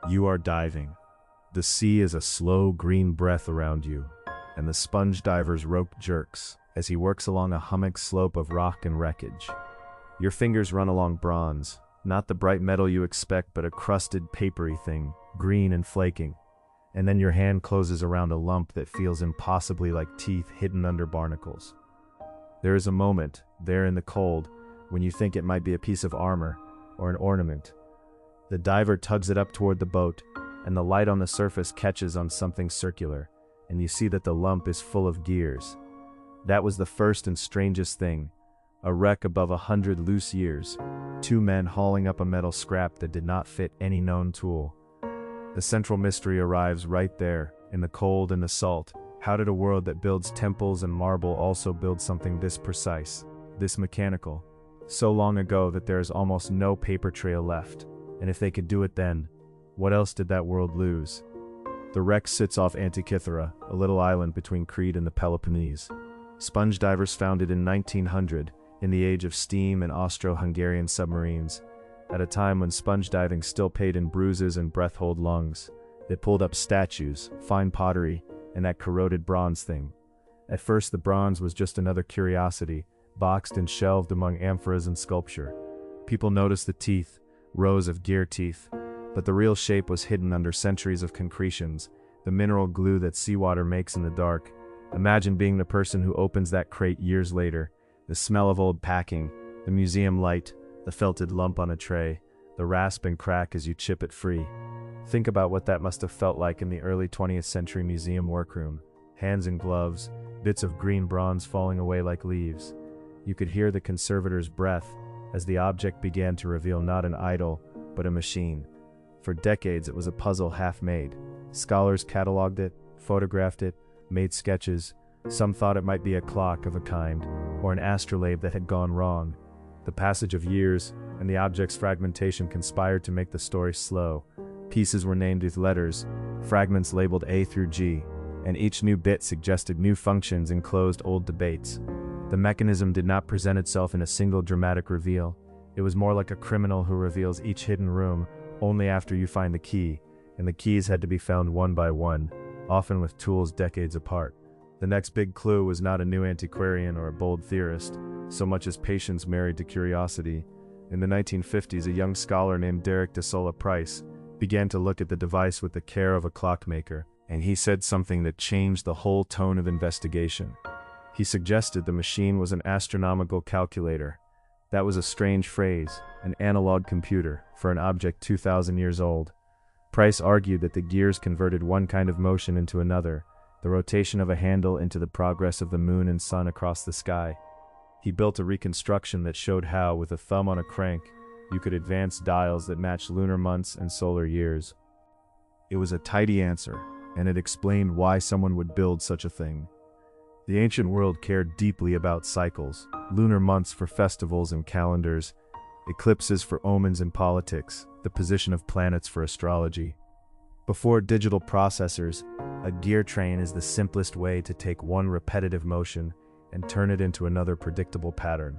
You are diving. The sea is a slow green breath around you, and the sponge diver's rope jerks as he works along a hummock slope of rock and wreckage. Your fingers run along bronze, not the bright metal you expect, but a crusted, papery thing, green and flaking. And then your hand closes around a lump that feels impossibly like teeth hidden under barnacles. There is a moment, there in the cold, when you think it might be a piece of armor or an ornament. The diver tugs it up toward the boat, and the light on the surface catches on something circular, and you see that the lump is full of gears. That was the first and strangest thing. A wreck above 100 loose gears, 2 men hauling up a metal scrap that did not fit any known tool. The central mystery arrives right there, in the cold and the salt. How did a world that builds temples and marble also build something this precise, this mechanical, so long ago that there is almost no paper trail left? And if they could do it then, what else did that world lose? The wreck sits off Antikythera, a little island between Crete and the Peloponnese. Sponge divers found it in 1900, in the age of steam and Austro-Hungarian submarines. At a time when sponge diving still paid in bruises and breath-hold lungs, they pulled up statues, fine pottery, and that corroded bronze thing. At first the bronze was just another curiosity, boxed and shelved among amphoras and sculpture. People noticed the teeth, rows of gear teeth, but the real shape was hidden under centuries of concretions, the mineral glue that seawater makes in the dark. Imagine being the person who opens that crate years later, the smell of old packing, the museum light, the felted lump on a tray, the rasp and crack as you chip it free. Think about what that must have felt like in the early 20th century museum workroom. Hands in gloves, bits of green bronze falling away like leaves. You could hear the conservator's breath as the object began to reveal not an idol, but a machine. For decades it was a puzzle half-made. Scholars cataloged it, photographed it, made sketches. Some thought it might be a clock of a kind, or an astrolabe that had gone wrong. The passage of years and the object's fragmentation conspired to make the story slow. Pieces were named with letters, fragments labeled A through G, and each new bit suggested new functions and closed old debates. The mechanism did not present itself in a single dramatic reveal. It was more like a criminal who reveals each hidden room only after you find the key, and the keys had to be found one by one, often with tools decades apart. The next big clue was not a new antiquarian or a bold theorist, so much as patience married to curiosity. In the 1950s, a young scholar named Derek de Sola Price began to look at the device with the care of a clockmaker, and he said something that changed the whole tone of investigation. He suggested the machine was an astronomical calculator. That was a strange phrase, an analog computer, for an object 2,000 years old. Price argued that the gears converted one kind of motion into another, the rotation of a handle into the progress of the moon and sun across the sky. He built a reconstruction that showed how, with a thumb on a crank, you could advance dials that matched lunar months and solar years. It was a tidy answer, and it explained why someone would build such a thing. The ancient world cared deeply about cycles, lunar months for festivals and calendars, eclipses for omens and politics, the position of planets for astrology. Before digital processors, a gear train is the simplest way to take one repetitive motion and turn it into another predictable pattern.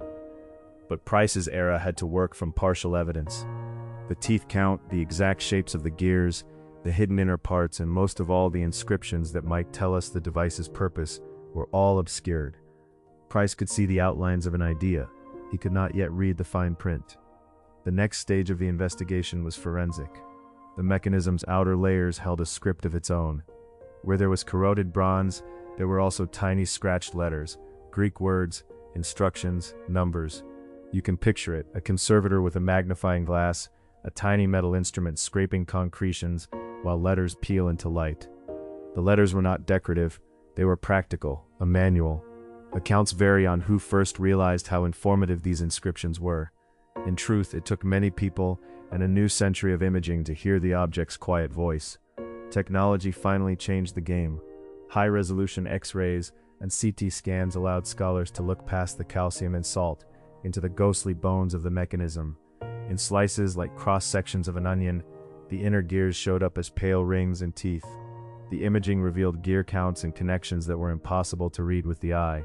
But Price's era had to work from partial evidence. The teeth count, the exact shapes of the gears, the hidden inner parts, and most of all the inscriptions that might tell us the device's purpose were all obscured. Price could see the outlines of an idea. He could not yet read the fine print. The next stage of the investigation was forensic. The mechanism's outer layers held a script of its own. Where there was corroded bronze, there were also tiny scratched letters, Greek words, instructions, numbers. You can picture it, a conservator with a magnifying glass, a tiny metal instrument scraping concretions while letters peel into light. The letters were not decorative, they were practical, a manual. Accounts vary on who first realized how informative these inscriptions were. In truth, it took many people and a new century of imaging to hear the object's quiet voice. Technology finally changed the game. High-resolution X-rays and CT scans allowed scholars to look past the calcium and salt into the ghostly bones of the mechanism. In slices like cross-sections of an onion, the inner gears showed up as pale rings and teeth. The imaging revealed gear counts and connections that were impossible to read with the eye.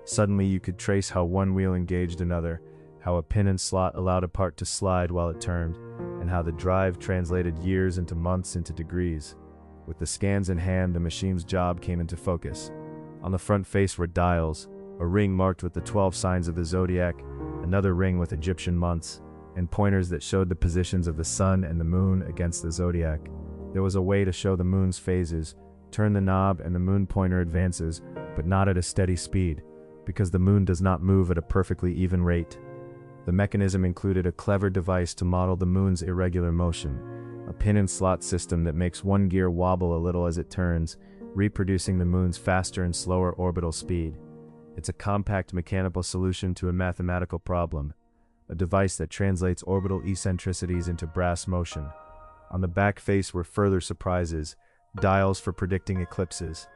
Suddenly you could trace how one wheel engaged another, how a pin and slot allowed a part to slide while it turned, and how the drive translated years into months into degrees. With the scans in hand, the machine's job came into focus. On the front face were dials, a ring marked with the 12 signs of the zodiac, another ring with Egyptian months, and pointers that showed the positions of the sun and the moon against the zodiac. There was a way to show the moon's phases. Turn the knob and the moon pointer advances, but not at a steady speed, because the moon does not move at a perfectly even rate. The mechanism included a clever device to model the moon's irregular motion, a pin and slot system that makes one gear wobble a little as it turns, reproducing the moon's faster and slower orbital speed. It's a compact mechanical solution to a mathematical problem, a device that translates orbital eccentricities into brass motion. On the back face were further surprises, dials for predicting eclipses.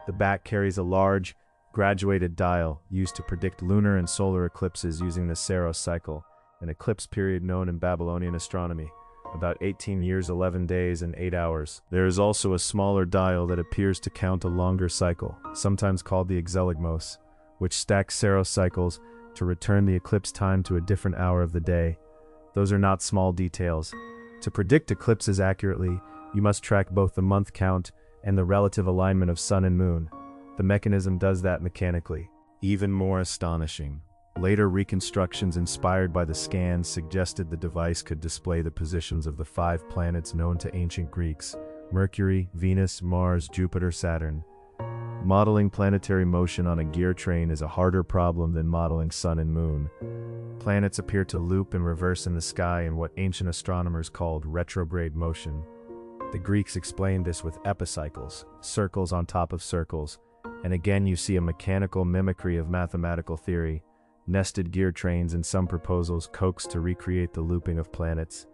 The back carries a large, graduated dial used to predict lunar and solar eclipses using the Saros cycle, an eclipse period known in Babylonian astronomy, about 18 years, 11 days, and 8 hours. There is also a smaller dial that appears to count a longer cycle, sometimes called the exeligmos, which stacks Saros cycles to return the eclipse time to a different hour of the day. Those are not small details. To predict eclipses accurately, you must track both the month count and the relative alignment of sun and moon. The mechanism does that mechanically. Even more astonishing, later reconstructions inspired by the scans suggested the device could display the positions of the 5 planets known to ancient Greeks: Mercury, Venus, Mars, Jupiter, Saturn. Modeling planetary motion on a gear train is a harder problem than modeling sun and moon. Planets appear to loop and reverse in the sky in what ancient astronomers called retrograde motion. The Greeks explained this with epicycles, circles on top of circles, and again you see a mechanical mimicry of mathematical theory. Nested gear trains in some proposals coax to recreate the looping of planets.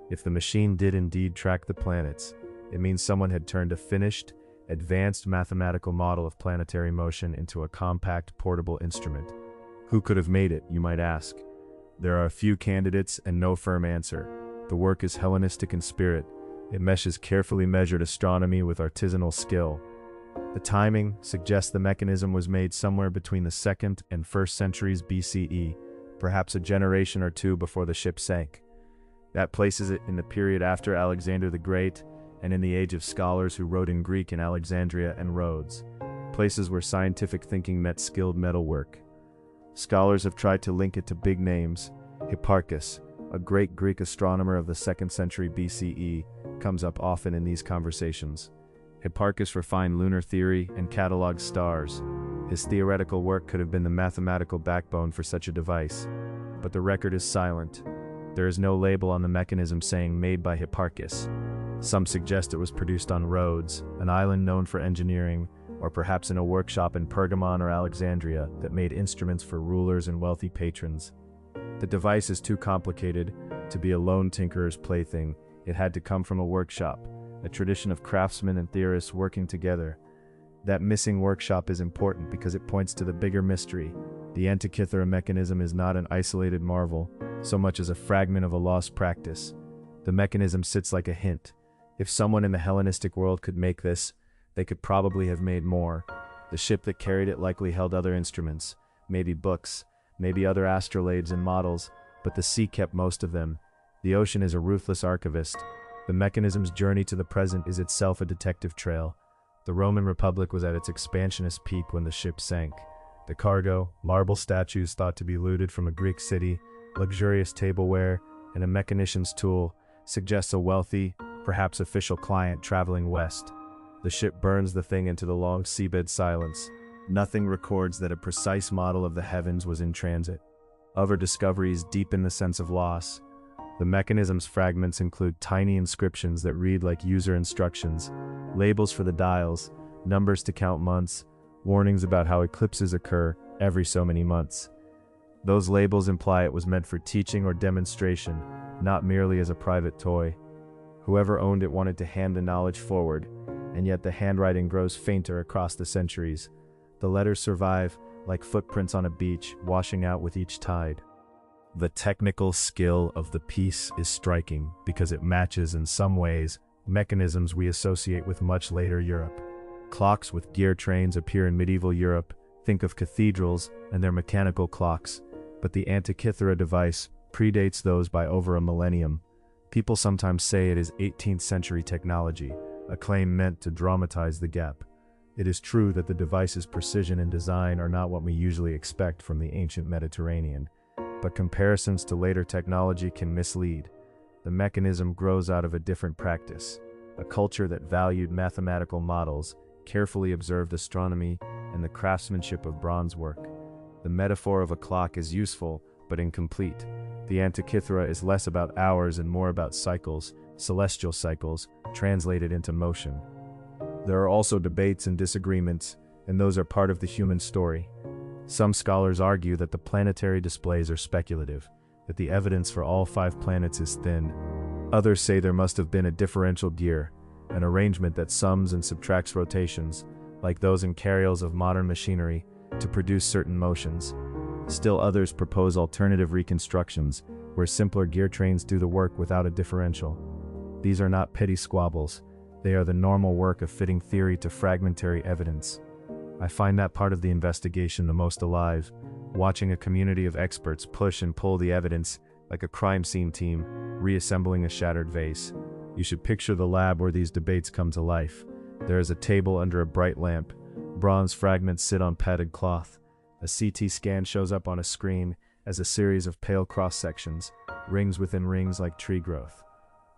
If the machine did indeed track the planets, it means someone had turned a finished, advanced mathematical model of planetary motion into a compact, portable instrument. Who could have made it, you might ask? There are a few candidates and no firm answer. The work is Hellenistic in spirit. It meshes carefully measured astronomy with artisanal skill. The timing suggests the mechanism was made somewhere between the 2nd and 1st centuries BCE, perhaps a generation or two before the ship sank. That places it in the period after Alexander the Great and in the age of scholars who wrote in Greek in Alexandria and Rhodes, places where scientific thinking met skilled metalwork. Scholars have tried to link it to big names. Hipparchus, a great Greek astronomer of the 2nd century BCE, comes up often in these conversations. Hipparchus refined lunar theory and cataloged stars. His theoretical work could have been the mathematical backbone for such a device. But the record is silent. There is no label on the mechanism saying made by Hipparchus. Some suggest it was produced on Rhodes, an island known for engineering, or perhaps in a workshop in Pergamon or Alexandria that made instruments for rulers and wealthy patrons. The device is too complicated to be a lone tinkerer's plaything. It had to come from a workshop, a tradition of craftsmen and theorists working together. That missing workshop is important because it points to the bigger mystery. The Antikythera mechanism is not an isolated marvel, so much as a fragment of a lost practice. The mechanism sits like a hint. If someone in the Hellenistic world could make this, they could probably have made more. The ship that carried it likely held other instruments, maybe books, maybe other astrolabes and models, but the sea kept most of them. The ocean is a ruthless archivist. The mechanism's journey to the present is itself a detective trail. The Roman Republic was at its expansionist peak when the ship sank. The cargo, marble statues thought to be looted from a Greek city, luxurious tableware, and a mechanician's tool, suggests a wealthy, perhaps official client traveling west. The ship burns the thing into the long seabed silence. Nothing records that a precise model of the heavens was in transit. Other discoveries deepen the sense of loss. The mechanism's fragments include tiny inscriptions that read like user instructions, labels for the dials, numbers to count months, warnings about how eclipses occur every so many months. Those labels imply it was meant for teaching or demonstration, not merely as a private toy. Whoever owned it wanted to hand the knowledge forward, and yet the handwriting grows fainter across the centuries. The letters survive, like footprints on a beach, washing out with each tide. The technical skill of the piece is striking because it matches in some ways mechanisms we associate with much later Europe. Clocks with gear trains appear in medieval Europe. Think of cathedrals and their mechanical clocks. but the Antikythera device predates those by over a millennium. People sometimes say it is 18th century technology, a claim meant to dramatize the gap. It is true that the device's precision and design are not what we usually expect from the ancient Mediterranean, but comparisons to later technology can mislead. The mechanism grows out of a different practice, a culture that valued mathematical models, carefully observed astronomy, and the craftsmanship of bronze work. The metaphor of a clock is useful, but incomplete. The Antikythera is less about hours and more about cycles, celestial cycles, translated into motion. There are also debates and disagreements, and those are part of the human story. Some scholars argue that the planetary displays are speculative, that the evidence for all 5 planets is thin. Others say there must have been a differential gear, an arrangement that sums and subtracts rotations, like those in carioles of modern machinery, to produce certain motions. Still others propose alternative reconstructions, where simpler gear trains do the work without a differential. These are not petty squabbles. They are the normal work of fitting theory to fragmentary evidence. I find that part of the investigation the most alive, watching a community of experts push and pull the evidence like a crime scene team, reassembling a shattered vase. You should picture the lab where these debates come to life. There is a table under a bright lamp. Bronze fragments sit on padded cloth. A CT scan shows up on a screen as a series of pale cross-sections, rings within rings like tree growth.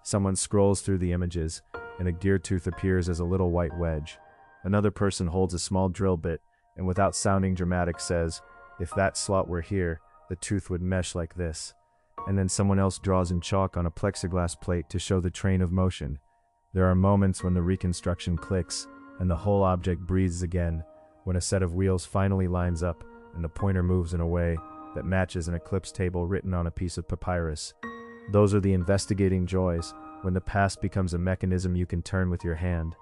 Someone scrolls through the images, and a gear tooth appears as a little white wedge. Another person holds a small drill bit, and without sounding dramatic says, "If that slot were here, the tooth would mesh like this." And then someone else draws in chalk on a plexiglass plate to show the train of motion. There are moments when the reconstruction clicks, and the whole object breathes again, when a set of wheels finally lines up, and the pointer moves in a way that matches an eclipse table written on a piece of papyrus. Those are the investigating joys, when the past becomes a mechanism you can turn with your hand.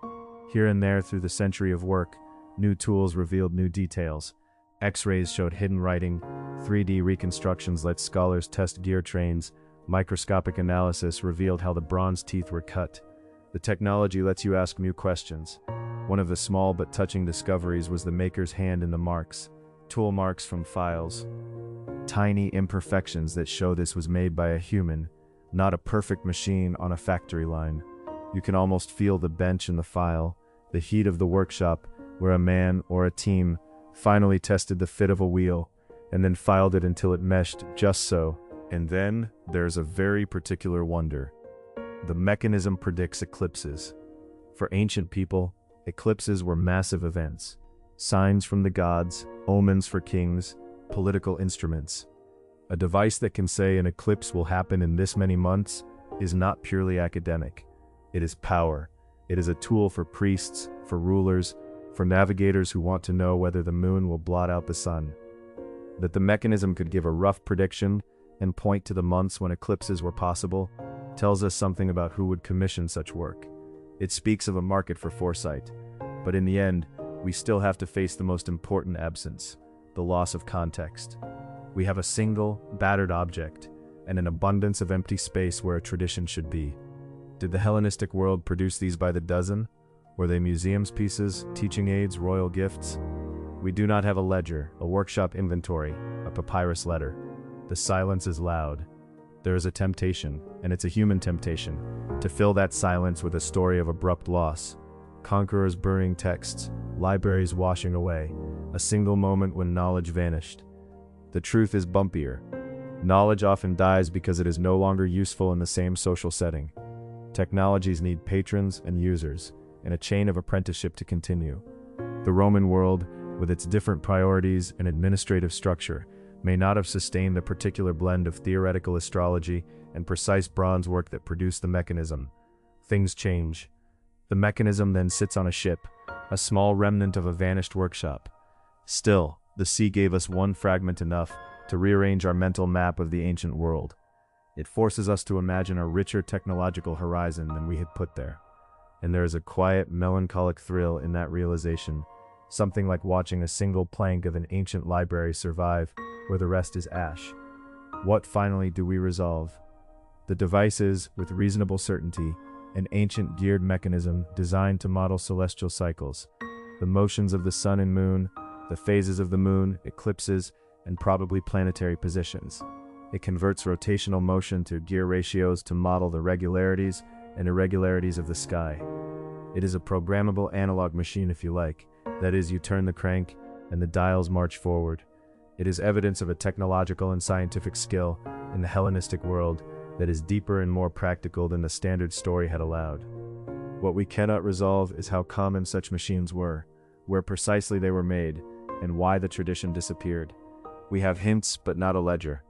Here and there through the century of work, new tools revealed new details. X-rays showed hidden writing, 3D reconstructions let scholars test gear trains, microscopic analysis revealed how the bronze teeth were cut. The technology lets you ask new questions. One of the small but touching discoveries was the maker's hand in the marks, tool marks from files. Tiny imperfections that show this was made by a human, not a perfect machine on a factory line. You can almost feel the bench in the file, the heat of the workshop, where a man or a team finally tested the fit of a wheel, and then filed it until it meshed just so. And then there's a very particular wonder. The mechanism predicts eclipses. For ancient people, eclipses were massive events, signs from the gods, omens for kings, political instruments. A device that can say an eclipse will happen in this many months is not purely academic. It is power. It is a tool for priests, for rulers, for navigators who want to know whether the moon will blot out the sun. That the mechanism could give a rough prediction and point to the months when eclipses were possible tells us something about who would commission such work. It speaks of a market for foresight, but in the end, we still have to face the most important absence, the loss of context. We have a single, battered object, and an abundance of empty space where a tradition should be. Did the Hellenistic world produce these by the dozen? Were they museums pieces, teaching aids, royal gifts? We do not have a ledger, a workshop inventory, a papyrus letter. The silence is loud. There is a temptation, and it's a human temptation, to fill that silence with a story of abrupt loss. Conquerors burying texts, libraries washing away, a single moment when knowledge vanished. The truth is bumpier. Knowledge often dies because it is no longer useful in the same social setting. Technologies need patrons and users, and a chain of apprenticeship to continue. The Roman world, with its different priorities and administrative structure, may not have sustained the particular blend of theoretical astrology and precise bronze work that produced the mechanism. Things change. The mechanism then sits on a ship, a small remnant of a vanished workshop. Still, the sea gave us one fragment enough to rearrange our mental map of the ancient world. It forces us to imagine a richer technological horizon than we had put there. And there is a quiet, melancholic thrill in that realization, something like watching a single plank of an ancient library survive where the rest is ash. What finally do we resolve? The device is, with reasonable certainty, an ancient geared mechanism designed to model celestial cycles. The motions of the sun and moon, the phases of the moon, eclipses, and probably planetary positions. It converts rotational motion to gear ratios to model the regularities and irregularities of the sky. It is a programmable analog machine, if you like. That is, you turn the crank and the dials march forward. It is evidence of a technological and scientific skill in the Hellenistic world that is deeper and more practical than the standard story had allowed. What we cannot resolve is how common such machines were, where precisely they were made, and why the tradition disappeared. We have hints, but not a ledger.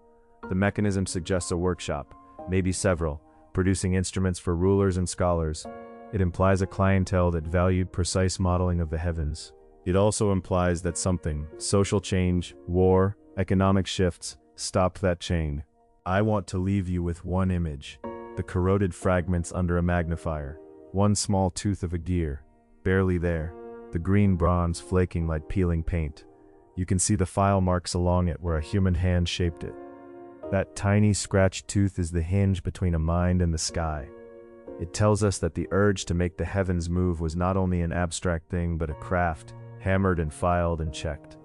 The mechanism suggests a workshop, maybe several, producing instruments for rulers and scholars. It implies a clientele that valued precise modeling of the heavens. It also implies that something, social change, war, economic shifts, stopped that chain. I want to leave you with one image: the corroded fragments under a magnifier. One small tooth of a gear, barely there, the green bronze flaking like peeling paint. You can see the file marks along it where a human hand shaped it. That tiny scratched tooth is the hinge between a mind and the sky. It tells us that the urge to make the heavens move was not only an abstract thing but a craft, hammered and filed and checked.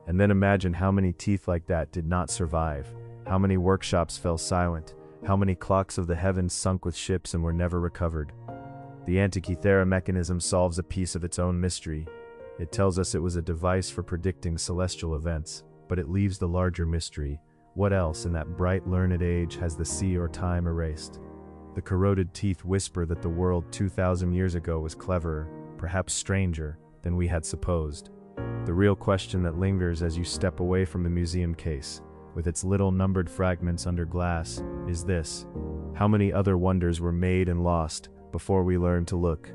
And then imagine how many teeth like that did not survive, how many workshops fell silent, how many clocks of the heavens sunk with ships and were never recovered. The Antikythera mechanism solves a piece of its own mystery. It tells us it was a device for predicting celestial events, but it leaves the larger mystery. What else in that bright, learned age has the sea or time erased? The corroded teeth whisper that the world 2,000 years ago was cleverer, perhaps stranger, than we had supposed. The real question that lingers as you step away from the museum case, with its little numbered fragments under glass, is this: how many other wonders were made and lost before we learned to look?